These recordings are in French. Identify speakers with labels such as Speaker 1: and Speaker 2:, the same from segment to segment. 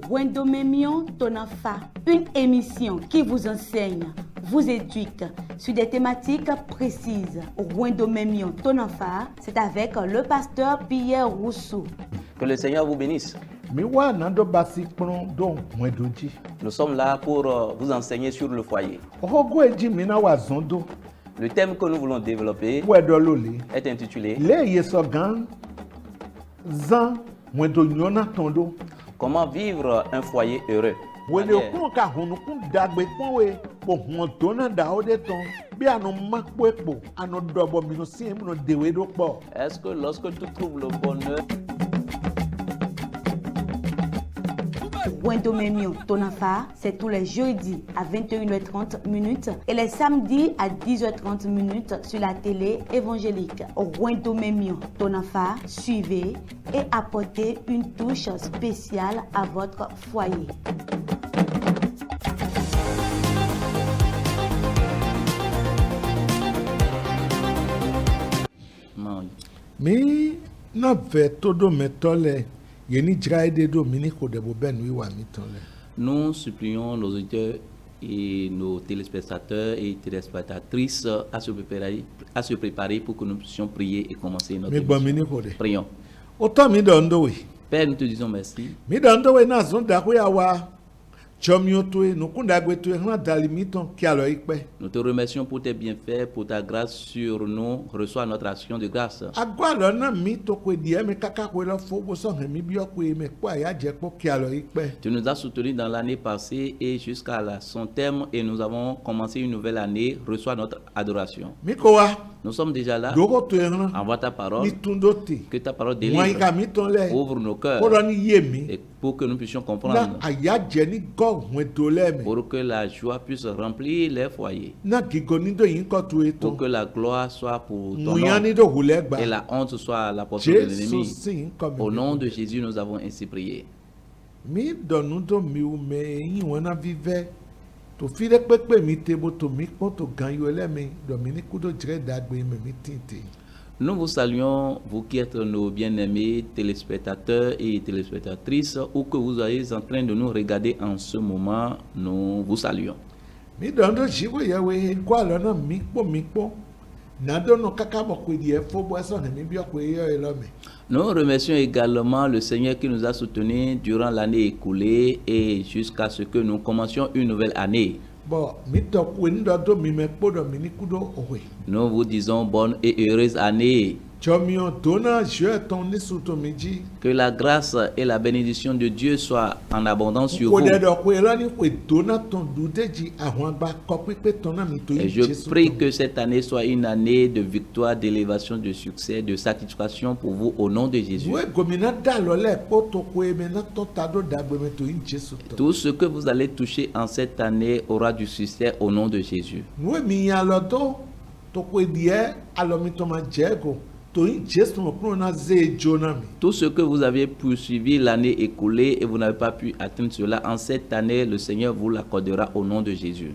Speaker 1: Wendomemion Tonafa, une émission qui vous enseigne, vous éduque sur des thématiques précises. Wendomemion Tonafa, c'est avec le pasteur Pierre Rousseau.
Speaker 2: Que le Seigneur vous bénisse. Nous sommes là pour vous enseigner sur le foyer. Le thème que nous voulons développer est intitulé Comment vivre un foyer heureux. Est-ce que lorsque tu trouves le bonheur,
Speaker 1: Wendomemion Tonafa, c'est tous les jeudis à 21h30 et les samedis à 10h30 sur la télé évangélique. Wendomemion Tonafa, suivez et apportez une touche spéciale à votre foyer.
Speaker 3: Mi na ve todo metole.
Speaker 2: Nous supplions nos auditeurs et nos téléspectateurs et téléspectatrices à se préparer pour que nous puissions prier et commencer notre émission. Prions. Père, nous te disons merci. Nous te remercions pour tes bienfaits, pour ta grâce sur nous. Reçois notre action de grâce. Tu nous as soutenus dans l'année passée et jusqu'à son terme et nous avons commencé une nouvelle année. Reçois notre adoration. Nous sommes déjà là. Envoie ta parole. Que ta parole délivre. Ouvre nos cœurs. Et pour que nous puissions comprendre. Pour que la joie puisse remplir les foyers. Pour que la gloire soit pour ton nom. Et la honte soit la portion de l'ennemi. Au nom de Jésus, nous avons ainsi prié. Nous vous saluons, vous qui êtes nos bien-aimés téléspectateurs et téléspectatrices, ou que vous soyez en train de nous regarder en ce moment, nous vous saluons. Nous remercions également le Seigneur qui nous a soutenus durant l'année écoulée et jusqu'à ce que nous commencions une nouvelle année. Nous vous disons bonne et heureuse année. Que la grâce et la bénédiction de Dieu soient en abondance sur vous. Et je prie que cette année soit une année de victoire, d'élévation, de succès, de satisfaction pour vous au nom de Jésus. Tout ce que vous allez toucher en cette année aura du succès au nom de Jésus. Tout ce que vous avez poursuivi l'année écoulée et vous n'avez pas pu atteindre cela, en cette année, le Seigneur vous l'accordera au nom de Jésus.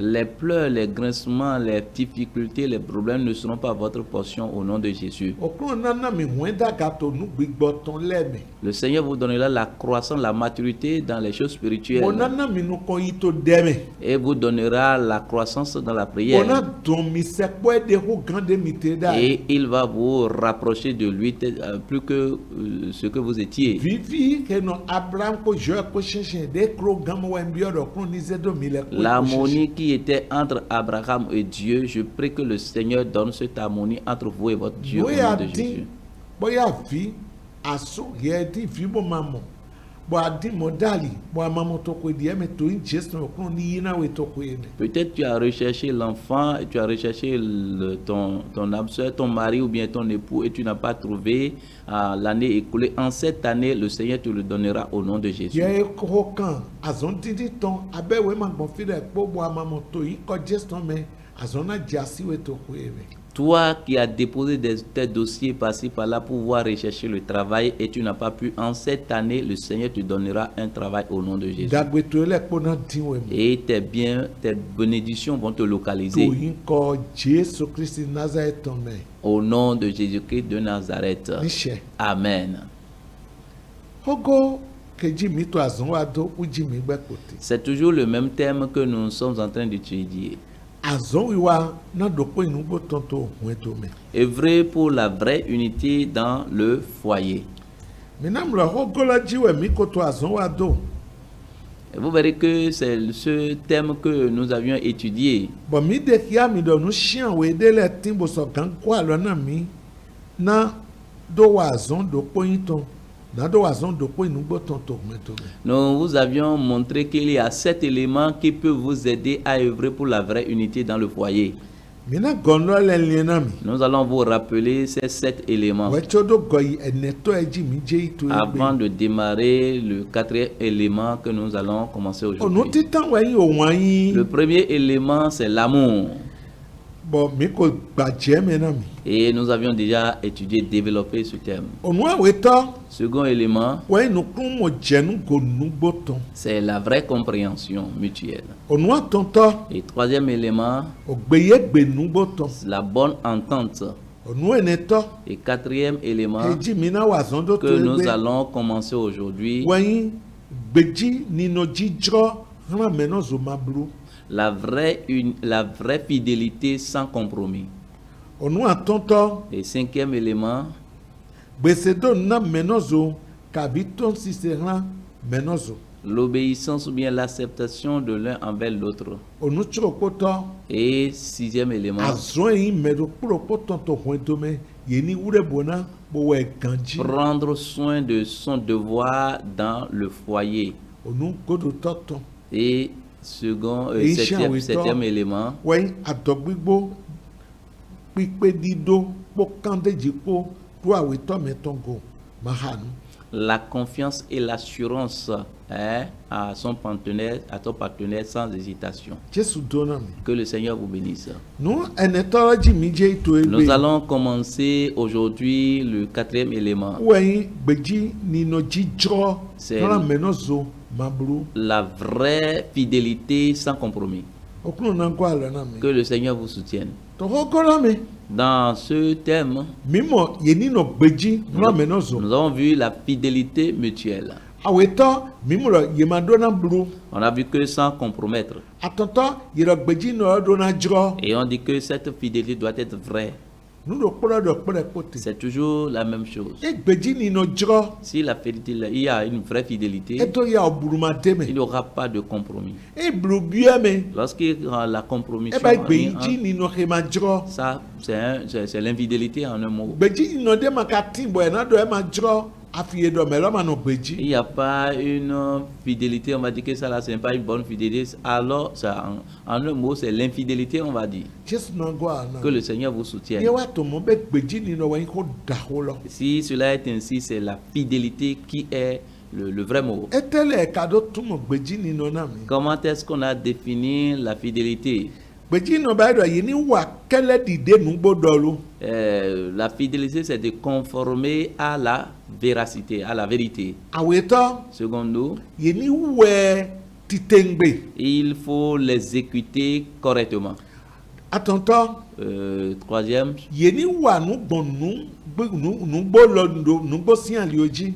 Speaker 2: Les pleurs, les grincements, les difficultés, les problèmes ne seront pas votre portion au nom de Jésus. Le Seigneur vous donnera la croissance, la maturité dans les choses spirituelles. Et vous donnera la croissance dans la prière. Et il va vous rapprocher de lui plus que ce que vous étiez. L'harmonie qui était entre Abraham et Dieu, je prie que le Seigneur donne cette harmonie entre vous et votre Dieu au nom de Jésus. Peut-être tu as recherché l'enfant, tu as recherché ton âme sœur, ton mari ou bien ton époux et tu n'as pas trouvé l'année écoulée. En cette année, le Seigneur te le donnera au nom de Jésus. Toi qui as déposé tes dossiers par-ci par-là pour pouvoir rechercher le travail et tu n'as pas pu, en cette année, le Seigneur te donnera un travail au nom de Jésus. Et tes biens, tes bénédictions vont te localiser. Au nom de Jésus-Christ de Nazareth. Amen. C'est toujours le même thème que nous sommes en train d'étudier. Œuvrer pour la vraie unité dans le foyer. Et vous verrez que c'est ce thème que nous avions étudié. Nous vous avions montré qu'il y a 7 éléments qui peuvent vous aider à œuvrer pour la vraie unité dans le foyer. Nous allons vous rappeler ces 7 éléments avant de démarrer le 4e élément que nous allons commencer aujourd'hui. Le premier élément, c'est l'amour. Et nous avions déjà étudié, développé ce thème. Second élément, c'est la vraie compréhension mutuelle. Et troisième élément, la bonne entente. Et quatrième élément que nous allons commencer aujourd'hui, la vraie fidélité sans compromis. Et cinquième élément, l'obéissance ou bien l'acceptation de l'un envers l'autre. Et sixième élément, prendre soin de son devoir dans le foyer. Et septième élément, la confiance et l'assurance à son partenaire, à ton partenaire sans hésitation. Que le Seigneur vous bénisse. Nous allons commencer aujourd'hui le 4e élément. C'est la vraie fidélité sans compromis. Que le Seigneur vous soutienne. Dans ce thème, nous avons vu la fidélité mutuelle. On a vu que sans compromettre. Et on dit que cette fidélité doit être vraie. C'est toujours la même chose. Si la fidélité, il y a une vraie fidélité, il n'y aura pas de compromis. Lorsqu'il y a la compromission, ça c'est l'infidélité en un mot. Il n'y a pas une fidélité, on va dire que ça là, ce n'est pas une bonne fidélité. Alors, ça, en un mot, c'est l'infidélité, on va dire. Que le Seigneur vous soutienne. Si cela est ainsi, c'est la fidélité qui est le vrai mot. Comment est-ce qu'on a défini la fidélité? La fidélité, c'est de conformer à la véracité, à la vérité. Selon nous, il faut l'exécuter correctement. Troisième,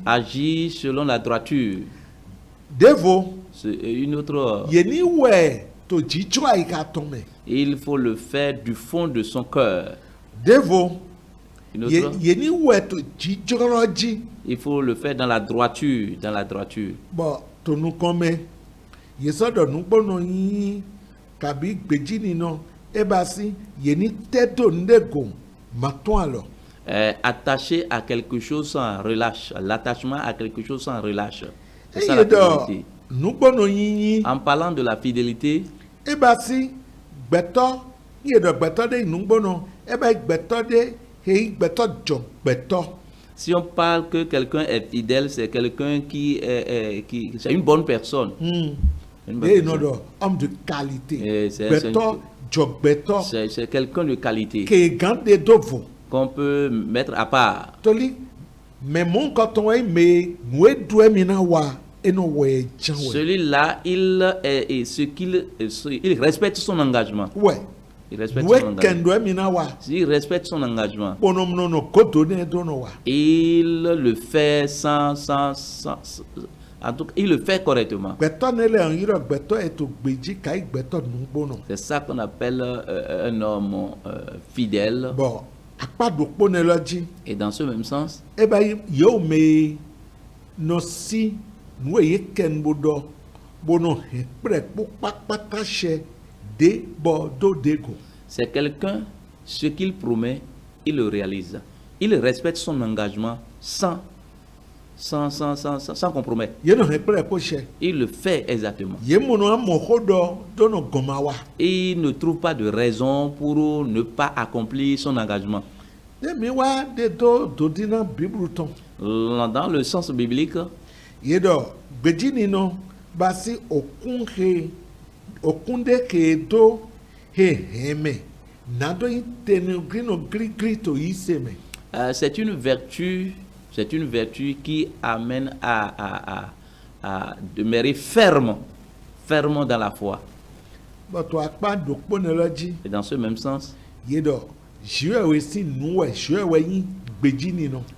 Speaker 2: agir selon la droiture. Une autre, il faut le faire du fond de son cœur. Une autre, il faut le faire dans la droiture, dans la droiture. Attaché à quelque chose sans relâche. L'attachement à quelque chose sans relâche. C'est ça la fidélité. En parlant de la fidélité, si on parle que quelqu'un est fidèle, c'est quelqu'un qui c'est une bonne personne.
Speaker 3: Homme de qualité.
Speaker 2: C'est quelqu'un de qualité qu'on peut mettre à part. Celui-là, il respecte son engagement.
Speaker 3: Ouais.
Speaker 2: Il respecte son engagement. Il respecte son engagement. Il le fait en tout cas, il le fait correctement. C'est ça qu'on appelle un homme fidèle. Et dans ce même sens, c'est quelqu'un, ce qu'il promet, il le réalise. Il respecte son engagement sans compromettre. Il le fait exactement. Et il ne trouve pas de raison pour ne pas accomplir son engagement. Dans le sens biblique, c'est une vertu qui amène à demeurer ferme dans la foi. Et dans ce même sens,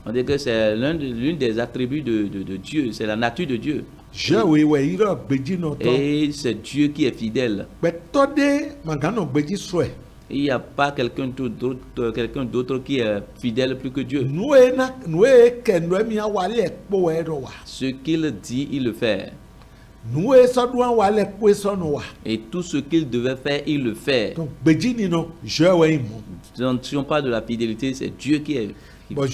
Speaker 2: on dit que c'est l'une des attributs de Dieu, c'est la nature de Dieu. Et c'est Dieu qui est fidèle. Il n'y a pas quelqu'un d'autre qui est fidèle plus que Dieu. Ce qu'il dit, il le fait. Et tout ce qu'il devait faire, il le fait. Si on parle de la fidélité, c'est Dieu qui est fidèle.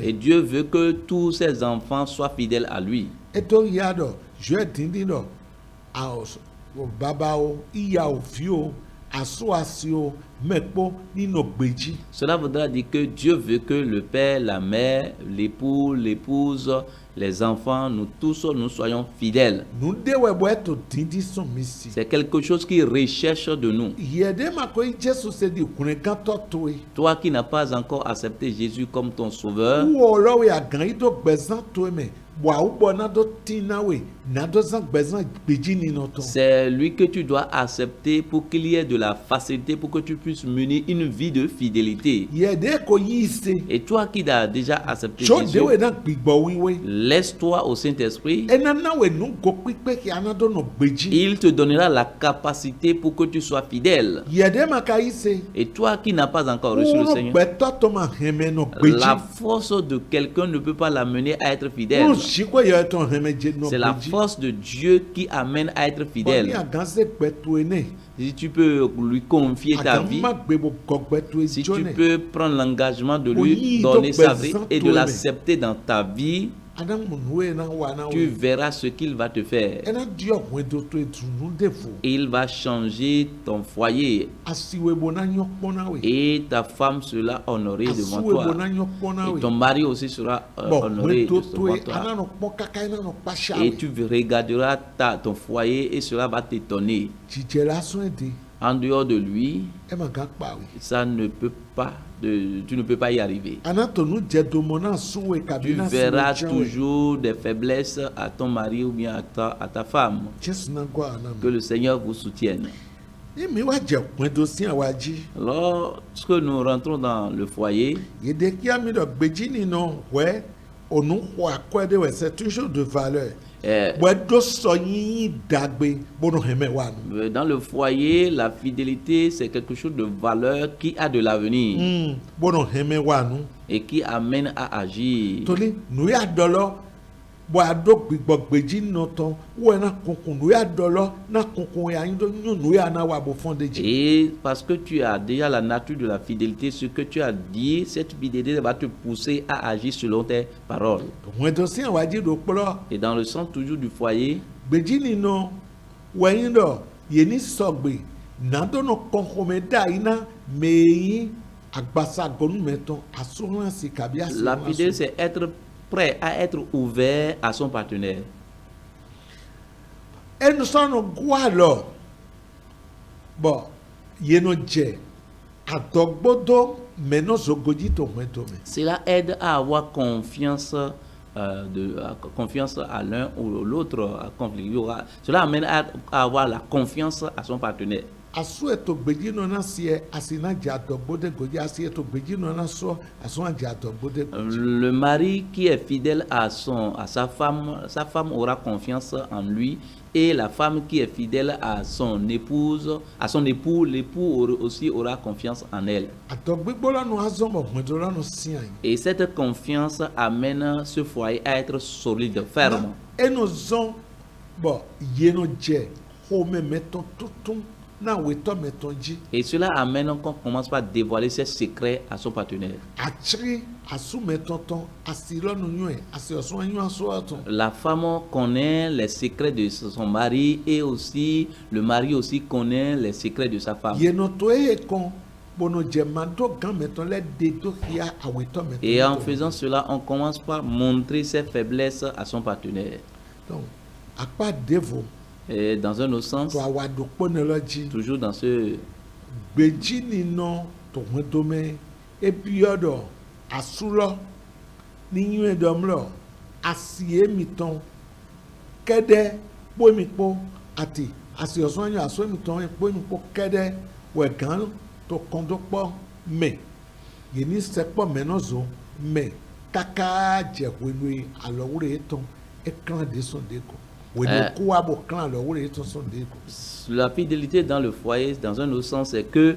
Speaker 2: Et Dieu veut que tous ses enfants soient fidèles à lui. Cela voudra dire que Dieu veut que le père, la mère, l'époux, l'épouse, les enfants, nous tous, nous soyons fidèles. C'est quelque chose qu'il recherche de nous. Toi qui n'as pas encore accepté Jésus comme ton sauveur, c'est lui que tu dois accepter pour qu'il y ait de la facilité, pour que tu puisses mener une vie de fidélité. Et toi qui as déjà accepté Jésus, laisse-toi au Saint-Esprit. Il te donnera la capacité pour que tu sois fidèle. Et toi qui n'as pas encore reçu le Seigneur, la force de quelqu'un ne peut pas l'amener à être fidèle. C'est la force de Dieu qui amène à être fidèle. Si tu peux lui confier ta vie, si tu peux prendre l'engagement de lui donner sa vie et de l'accepter dans ta vie, tu verras ce qu'il va te faire. Il va changer ton foyer. Et ta femme sera honorée devant toi. Et ton mari aussi sera honoré devant toi. Et tu regarderas ton foyer et cela va t'étonner. En dehors de lui, ça ne peut pas. Tu ne peux pas y arriver. Tu verras toujours des faiblesses à ton mari ou bien à ta femme. Que le Seigneur vous soutienne. Lorsque nous rentrons dans le foyer,
Speaker 3: c'est toujours de valeur.
Speaker 2: Dans le foyer, la fidélité, c'est quelque chose de valeur qui a de l'avenir et qui amène à agir. Et parce que tu as déjà la nature de la fidélité, ce que tu as dit, cette fidélité va te pousser à agir selon tes paroles. Et dans le sens toujours du foyer, la fidélité, c'est être prêt à être ouvert à son partenaire.
Speaker 3: Et nous sommes alors. Bon, yeno dje. Adogbodo meno zogoji to mwetome.
Speaker 2: Cela aide à avoir confiance. Confiance à l'un ou l'autre conflit. Cela amène à avoir la confiance à son partenaire. Le mari qui est fidèle à sa femme aura confiance en lui, et la femme qui est fidèle à son époux, l'époux aussi aura confiance en elle. Et cette confiance amène ce foyer à être solide, ferme.
Speaker 3: Et nous avons
Speaker 2: et cela amène qu'on commence par dévoiler ses secrets à son partenaire. La femme connaît les secrets de son mari, et aussi le mari aussi connaît les secrets de sa femme. Et en faisant cela, on commence par montrer ses faiblesses à son partenaire.
Speaker 3: Donc, à part dévot.
Speaker 2: Et dans un autre sens, toujours dans ce la fidélité dans le foyer, dans un autre sens, c'est que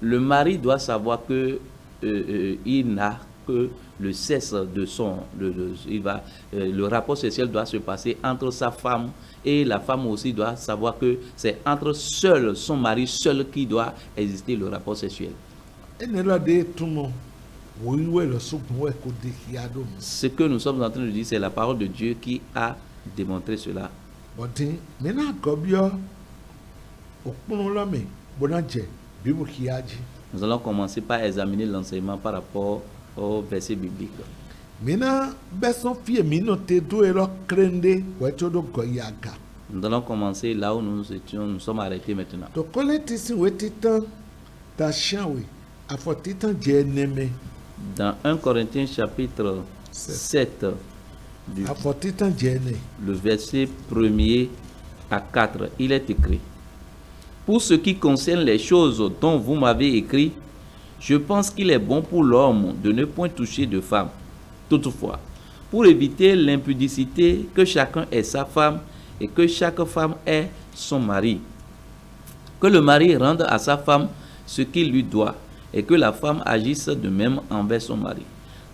Speaker 2: le mari doit savoir que il n'a que le sexe de le rapport sexuel doit se passer entre sa femme, et la femme aussi doit savoir que c'est entre son mari seul qui doit exister le rapport sexuel. Ce que nous sommes en train de dire, c'est la parole de Dieu qui a démontré cela. Nous allons commencer par examiner l'enseignement par rapport au verset biblique. Nous allons commencer là où nous sommes arrêtés maintenant. Dans 1 Corinthiens chapitre 7, le verset 1er à 4, il est écrit: pour ce qui concerne les choses dont vous m'avez écrit, je pense qu'il est bon pour l'homme de ne point toucher de femme. Toutefois, pour éviter l'impudicité, que chacun ait sa femme et que chaque femme ait son mari. Que le mari rende à sa femme ce qu'il lui doit, et que la femme agisse de même envers son mari.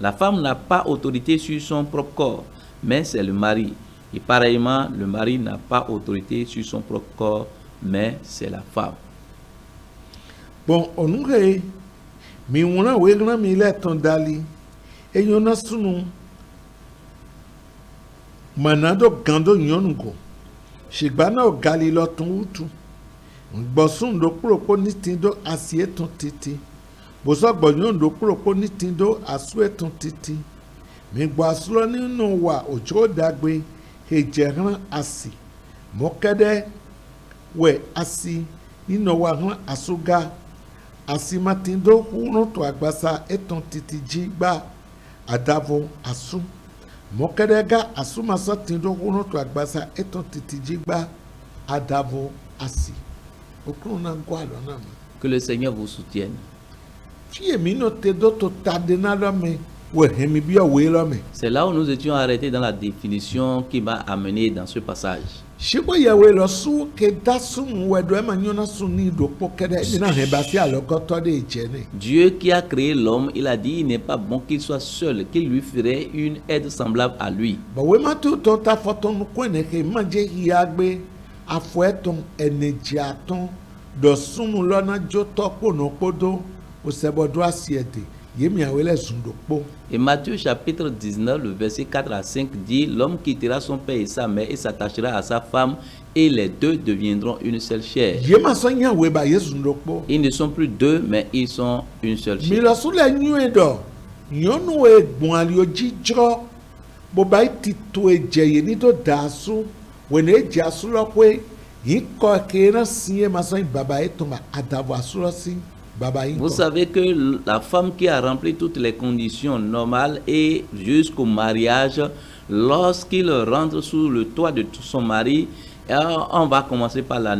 Speaker 2: La femme n'a pas autorité sur son propre corps, mais c'est le mari. Et pareillement, le mari n'a pas autorité sur son propre corps, mais c'est la femme.
Speaker 3: Bon, on aurait mi wona wegna mi leton dali e yona sunu manado gando nyongo shigbana o gali lotun utu ngbosun do propo nitindo asieton titi boso gbonyon do propo nitindo asueton titi mi gbo asulo ninu wa ojo dagbe ejeran asi mokede we asi nino wa han asuga asimatindo hunu to agbasa eton titi jigba adavo asu mokedega asumasa tindo hunu to agbasa eton titi jigba adavo asi okunna ngwa lona mi.
Speaker 2: Que le Seigneur vous soutienne. C'est là où nous étions arrêtés dans la définition qui m'a amené dans ce passage. Dieu qui a créé l'homme, il a dit il n'est pas bon qu'il soit seul, qu'il lui ferait une aide semblable à lui. Et Matthieu chapitre 19, le verset 4 à 5 dit: l'homme quittera son père et sa mère et s'attachera à sa femme, et les deux deviendront une seule chair. Ils ne sont plus deux, mais ils sont une seule chair.
Speaker 3: When e ja sulo kwe, yi ko ke na siye maso baba e tomba adavo sulo si baba yi.
Speaker 2: Vous savez que la femme qui a rempli toutes les conditions normales et jusqu'au mariage, lorsqu'il rentre sous le toit de son mari, on va commencer par la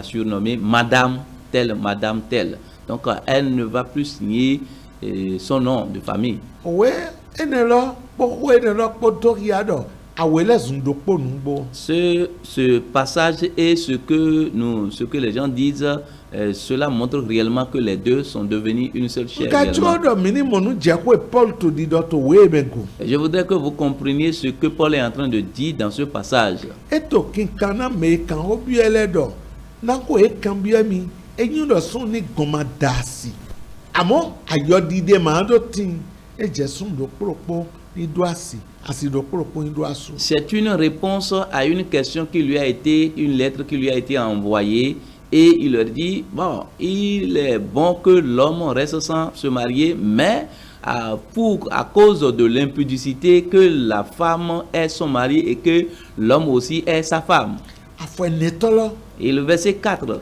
Speaker 2: surnommer Madame telle, Madame telle. Donc elle ne va plus signer son nom de famille. Ce passage et ce que les gens disent, cela montre réellement que les deux sont devenus une seule chair. Je voudrais que vous compreniez ce que Paul est en train de dire dans ce passage. C'est une réponse à une question qui lui a été, une lettre qui lui a été envoyée, et il leur dit, bon, il est bon que l'homme reste sans se marier, mais à cause de l'impudicité, que la femme est son mari et que l'homme aussi est sa femme. Et le verset 4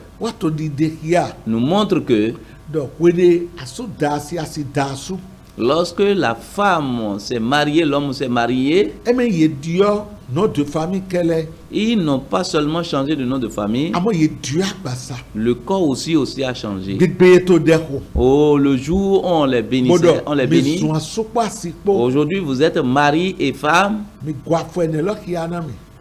Speaker 2: nous montre que lorsque la femme s'est mariée, l'homme s'est marié, ils n'ont pas seulement changé de nom de famille, le corps aussi a changé. Oh, le jour où on les bénissait, on les bénit. Aujourd'hui, vous êtes mari et femme.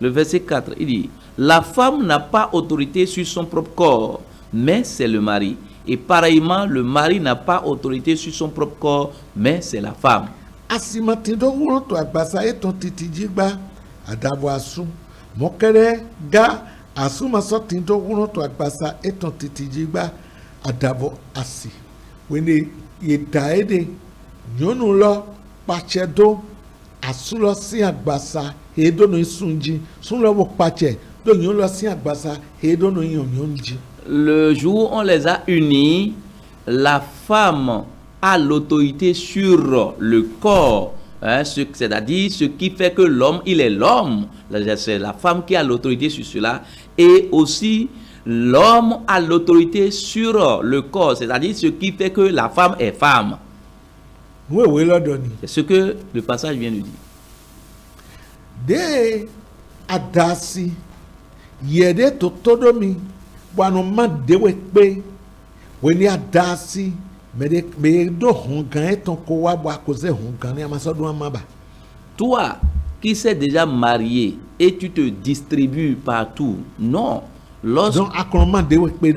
Speaker 2: Le verset 4, il dit, la femme n'a pas autorité sur son propre corps, mais c'est le mari. Et pareillement, le mari n'a pas autorité sur son propre corps, mais c'est la femme. Le jour où on les a unis, la femme a l'autorité sur le corps, hein, c'est-à-dire ce qui fait que l'homme, il est l'homme. C'est la femme qui a l'autorité sur cela. Et aussi, l'homme a l'autorité sur le corps, c'est-à-dire ce qui fait que la femme est femme. C'est ce que le passage vient de dire.
Speaker 3: De adasi yede totodomi wanoma dewe pe weni adasi me do hongan eton ko wa bwa koze hongan ni amasodo amaba.
Speaker 2: Toi qui s'est déjà marié et tu te distribues partout, non. Lorsque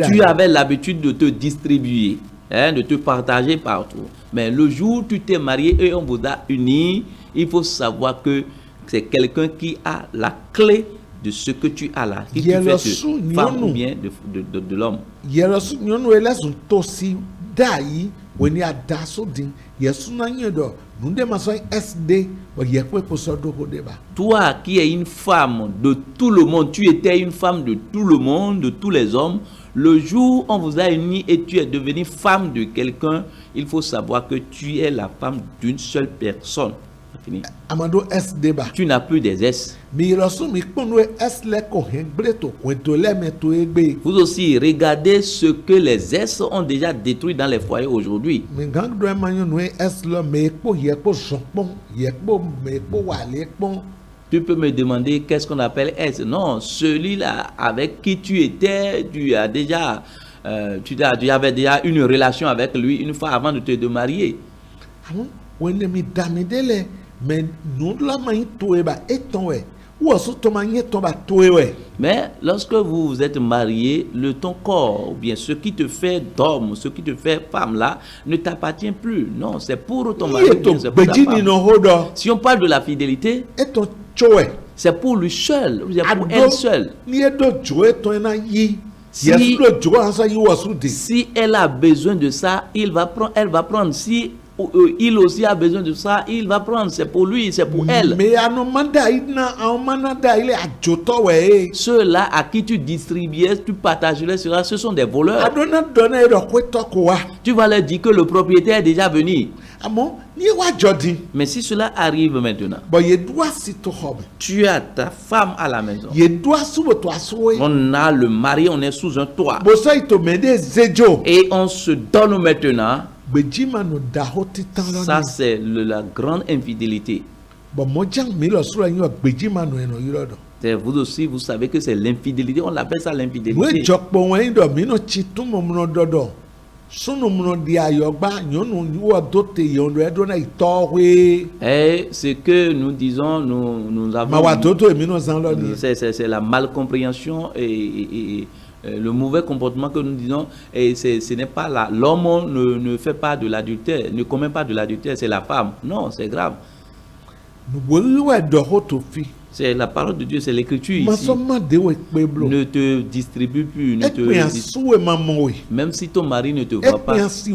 Speaker 2: tu avais l'habitude de te distribuer, hein, de te partager partout, mais le jour où tu t'es marié et on vous a unis, il faut savoir que c'est quelqu'un qui a la clé de ce que tu as là, qui te fait de femme ou bien de l'homme. Toi qui es une femme de tout le monde, tu étais une femme de tout le monde, de tous les hommes. Le jour où on vous a unis et tu es devenue femme de quelqu'un, il faut savoir que tu es la femme d'une seule personne. Fini. Tu n'as plus des S. Vous aussi, regardez ce que les S ont déjà détruit dans les foyers aujourd'hui. Tu peux me demander qu'est-ce qu'on appelle S. Non, celui-là avec qui tu étais, tu avais déjà une relation avec lui une fois avant de te marier. Mais lorsque vous vous êtes marié, ton corps, ou bien ce qui te fait d'homme, ce qui te fait femme là, ne t'appartient plus. Non, c'est pour ton mari, c'est pour ta femme. Si on parle de la fidélité, c'est pour lui seul, c'est pour elle seule. Si elle a besoin de ça, elle va prendre. Si il aussi a besoin de ça, il va prendre. C'est pour lui, c'est pour elle. Ceux-là à qui tu distribuais, tu partageais cela, ce sont des voleurs. Tu vas leur dire que le propriétaire est déjà venu. Mais si cela arrive maintenant, tu as ta femme à la maison, on a le mari, on est sous un toit, et on se donne maintenant, ça c'est la grande infidélité. Vous aussi, vous savez que c'est l'infidélité, on l'appelle ça l'infidélité. Et ce que nous disons, nous avons, c'est la malcompréhension et le mauvais comportement que nous disons, et ce n'est pas là. L'homme ne fait pas de l'adultère, ne commet pas de l'adultère, c'est la femme. Non, c'est grave. C'est la parole de Dieu, c'est l'écriture ici. Ne te distribue plus, même si ton mari ne te voit pas, même si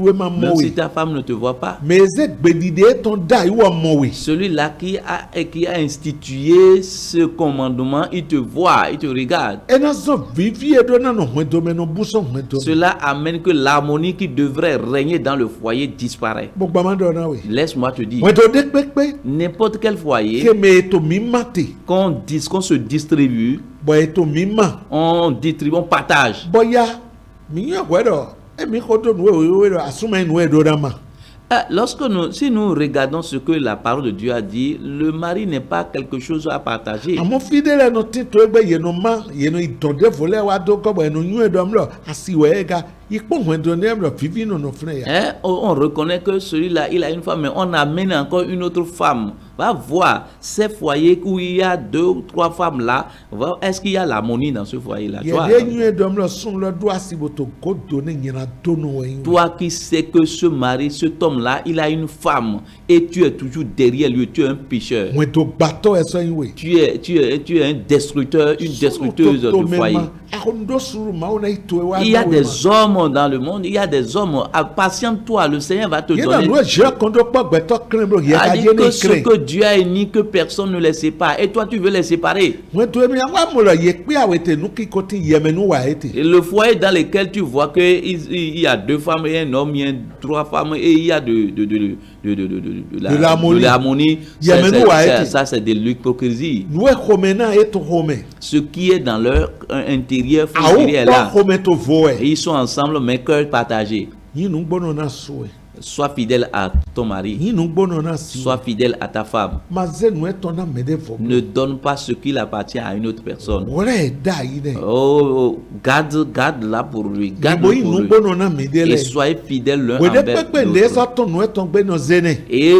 Speaker 2: ta femme ne te voit pas. Celui-là qui a institué ce commandement, il te voit, il te regarde. Cela amène que l'harmonie qui devrait régner dans le foyer disparaît. Laisse-moi te dire, n'importe quel foyer, qu'on se distribue, on distribue, on partage. Si nous regardons ce que la parole de Dieu a dit, le mari n'est pas quelque chose à partager. On reconnaît que celui-là, il a une femme, mais on amène encore une autre femme. Va voir ces foyers où il y a 2 ou 3 femmes là. Est-ce qu'il y a l'harmonie dans ce foyer-là? Toi qui sais que ce mari, cet homme-là, il a une femme et tu es toujours derrière lui, tu es un pécheur. Tu es un destructeur, une destructeuse de foyer. Il y a des hommes dans le monde, il y a des hommes. Patiente-toi, le Seigneur va te donner. Que ce que Dieu a uni, que personne ne les sépare. Et toi, tu veux les séparer. Et le foyer dans lequel tu vois qu'il y a 2 femmes et un homme, il y a 3 femmes et il y a de l'harmonie. Ça, c'est de l'hypocrisie. Ce qui est dans leur intérieur est là. Et ils sont ensemble, mais cœur partagé. Sois fidèle à ton mari. Sois fidèle à ta femme. Ne donne pas ce qu'il appartient à une autre personne. Garde-la pour lui. Et soyez fidèles l'un envers l'autre. Et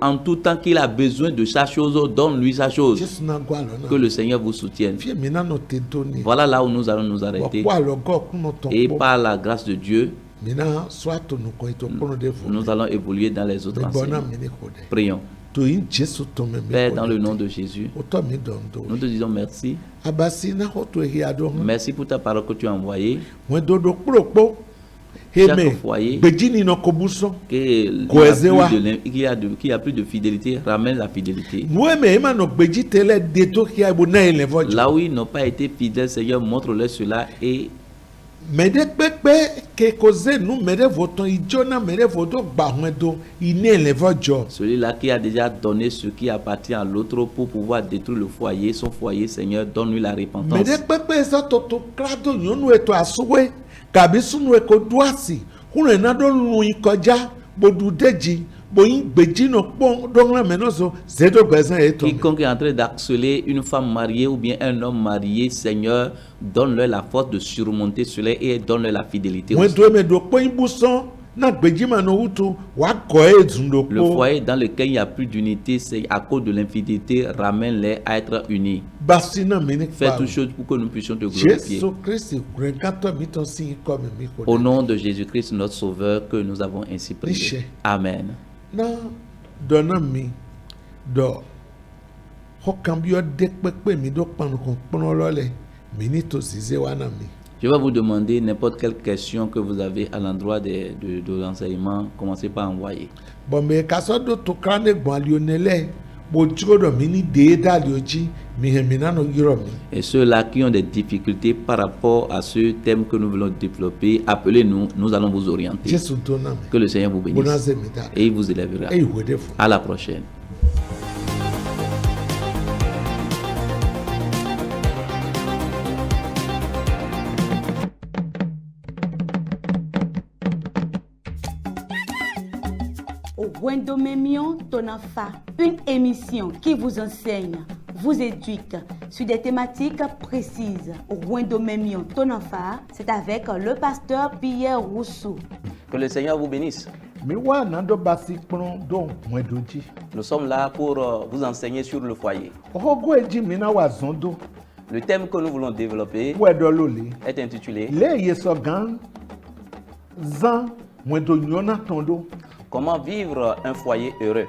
Speaker 2: en tout temps qu'il a besoin de sa chose, donne-lui sa chose. Que le Seigneur vous soutienne. Voilà là où nous allons nous arrêter. Et par la grâce de Dieu, nous allons évoluer dans les autres enseignements. Prions. Père, dans le nom de Jésus, nous te disons merci. Merci pour ta parole que tu as envoyée. Chaque foyer qui a plus de fidélité, ramène la fidélité. Là où ils n'ont pas été fidèles, Seigneur, montre-leur cela et celui-là qui a déjà donné ce qui appartient à l'autre pour pouvoir détruire le foyer, son foyer, Seigneur, donne-lui la repentance. Quiconque est en train d'harceler une femme mariée ou bien un homme marié, Seigneur, donne-leur la force de surmonter cela et donne-leur la fidélité aussi. Le foyer dans lequel il n'y a plus d'unité, c'est à cause de l'infidélité, ramène-les à être unis. Fais toutes choses pour que nous puissions te glorifier. Au nom de Jésus-Christ, notre Sauveur, que nous avons ainsi prié. Amen. Je vais vous demander n'importe quelle question que vous avez à l'endroit de l'enseignement. Commencez par envoyer. Et ceux-là qui ont des difficultés par rapport à ce thème que nous voulons développer, appelez-nous, nous allons vous orienter. Que le Seigneur vous bénisse et il vous élèvera. À la prochaine.
Speaker 1: Wendomemion Tonafa, une émission qui vous enseigne, vous éduque sur des thématiques précises. Wendomemion Tonafa, c'est avec le pasteur Pierre Rousseau.
Speaker 2: Que le Seigneur vous bénisse. Nous sommes là pour vous enseigner sur le foyer. Le thème que nous voulons développer est intitulé Comment vivre un foyer heureux.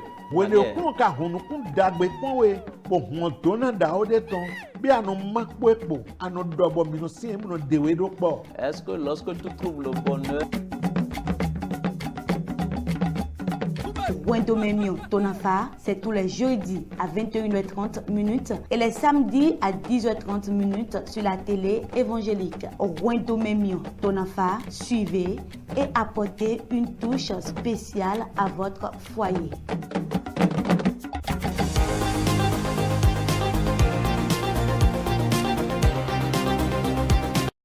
Speaker 2: Est-ce que lorsque tu trouves le bonheur,
Speaker 1: Wendomemion Tonafa, c'est tous les jeudis à 21h30 minutes et les samedis à 10h30 minutes sur la télé évangélique. Wendomemion Tonafa, suivez et apportez une touche spéciale à votre foyer.